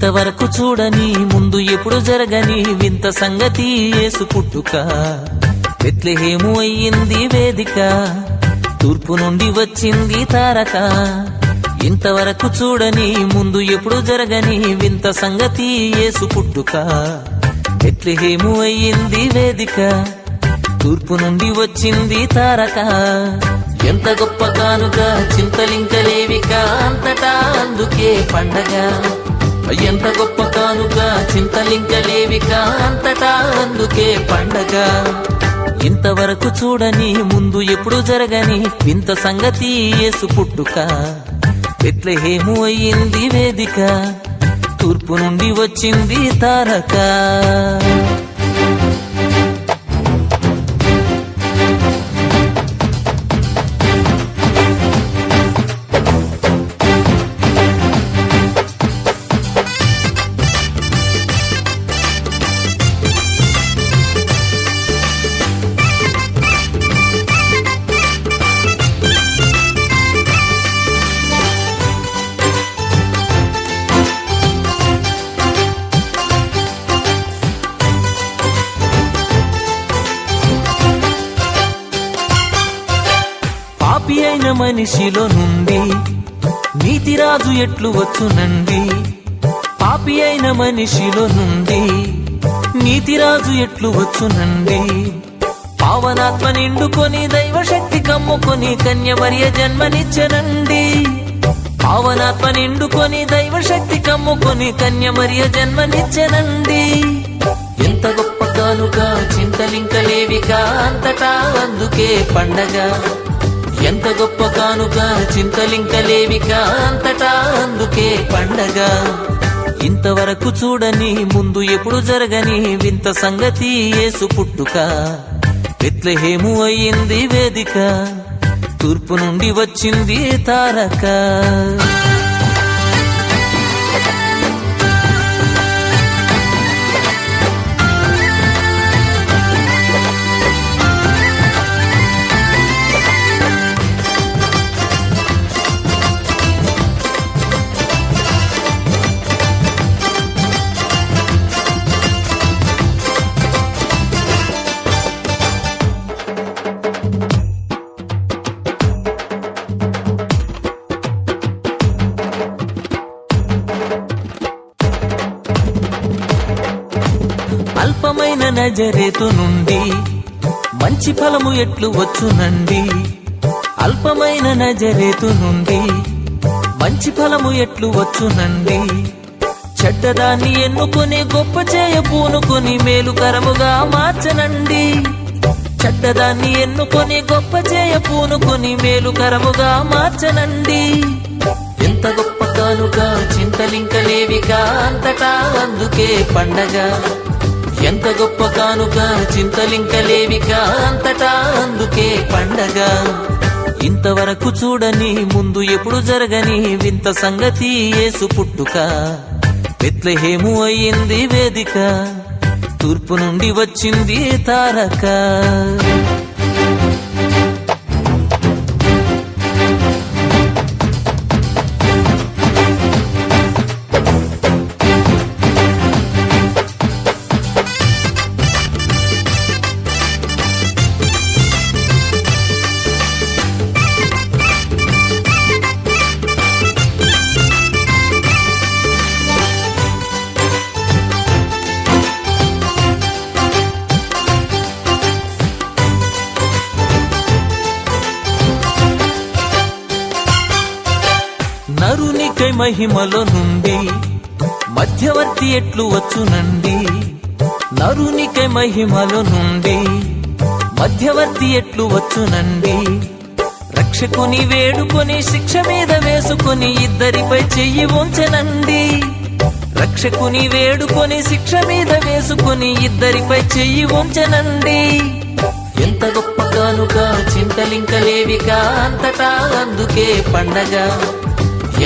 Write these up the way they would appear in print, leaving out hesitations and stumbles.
ఇంతవరకు చూడని ముందు ఎప్పుడు జరగని వింత సంగతి యేసు పుట్టుక. బెత్లెహేము అయ్యింది వేదిక, తూర్పు నుండి వచ్చింది తారక. ఇంతవరకు చూడని ముందు ఎప్పుడు జరగని వింత సంగతి యేసు పుట్టుక. బెత్లెహేము అయ్యింది వేదిక, తూర్పు నుండి వచ్చింది తారక. ఎంత గొప్ప కానుక చింతలింకలేవిక, అంతటా అందుకే పండగ. ఎంత గొప్ప కానుక చింతలింకలేవిక, అంతటా అందుకే పండగ. ఇంతవరకు చూడని ముందు ఎప్పుడు జరగని వింత సంగతి యేసు పుట్టుక. బెత్లెహేము అయ్యింది వేదిక, తూర్పు నుండి వచ్చింది తారక. పాపి అయిన మనిషిలో నుండి నీతిరాజు ఎట్లు వచ్చునండి. పాపి అయిన మనిషిలో నుండి నీతిరాజు ఎట్లు వచ్చునండి. పావనాత్మ నిండుకొని దైవశక్తి కమ్ముకొని కన్య మరియ జన్మనిచ్చెనండి. పావనాత్మ నిండుకొని దైవశక్తి కమ్ముకొని కన్య మరియ జన్మనిచ్చెనండి. ఎంత గొప్ప కానుక చింతలింకలేవిక, అంతటా అందుకే పండగ. ఎంత గొప్ప కానుక చింతలింకలేవిక, అంతటా అందుకే పండగ. ఇంతవరకు చూడని ముందు ఎప్పుడు జరగని వింత సంగతి యేసు పుట్టుక. బెత్లెహేము అయ్యింది వేదిక, తూర్పు నుండి వచ్చింది తారక. అల్పమైన నజరేతు నుండి మంచి ఫలము ఎట్లు వచ్చునండి. అల్పమైన నజరేతు నుండి మంచి ఫలము ఎట్లు వచ్చునండి. చెడ్డదాన్ని ఎన్నుకొని గొప్ప చేయ పూనుకొని మేలుకరముగా మార్చనండి. చెడ్డదాన్ని ఎన్నుకొని గొప్ప చేయ పూనుకొని మేలుకరముగా మార్చనండి. ఎంత గొప్ప కానుక చింతలింకలేవిక, అంతటా అందుకే పండగ. ఎంత గొప్ప కానుక చింతలింకలేవిక, అంతటా అందుకే పండగ. ఇంతవరకు చూడని ముందు ఎప్పుడు జరగని వింత సంగతి యేసు పుట్టుక. బెత్లెహేము అయ్యింది వేదిక, తూర్పు నుండి వచ్చింది తారక. నరునికై మహిమలో నుండి మధ్యవర్తి ఎట్లు వచ్చునండి. నరునికై మహిమలో నుండి మధ్యవర్తి ఎట్లు వచ్చునండి. రక్షకుని వేడుకొని శిక్ష మీద వేసుకొని ఇద్దరిపై చెయ్యి ఉంచెనండి. రక్షకుని వేడుకొని శిక్ష మీద వేసుకొని ఇద్దరిపై చెయ్యి ఉంచెనండి. ఎంత గొప్ప కానుక చింతలింకలేవిక, అంతటా అందుకే పండగ.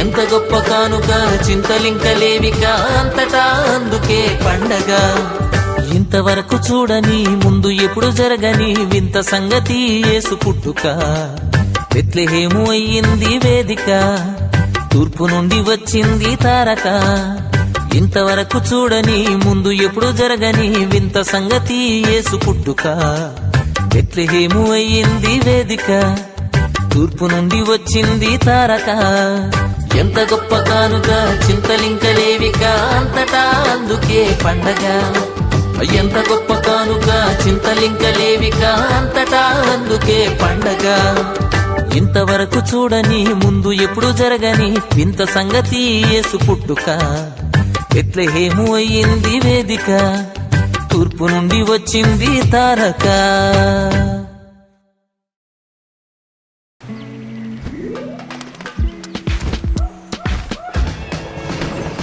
ఎంత గొప్ప కానుక చింతలింకలేవిక, అంతటా అందుకే పండగ. ఇంతవరకు చూడని ముందు ఎప్పుడు జరగని వింత సంగతి యేసు పుట్టుక. బెత్లెహేము అయ్యింది వేదిక, తూర్పు నుండి వచ్చింది తారక. ఇంతవరకు చూడని ముందు ఎప్పుడు జరగని వింత సంగతి యేసు పుట్టుక బెత్లెహేము అయ్యింది వేదిక తూర్పు నుండి వచ్చింది తారక ఎంత గొప్ప కానుక చింతలింకలేవిక అంతటా అందుకే పండగ ఎంత గొప్ప కానుక చింతలింకలేవిక అంతటా అందుకే పండగ ఇంతవరకు చూడని ముందు ఎప్పుడు జరగని వింత సంగతి యేసు పుట్టుక బెత్లెహేము అయ్యింది వేదిక తూర్పు నుండి వచ్చింది తారక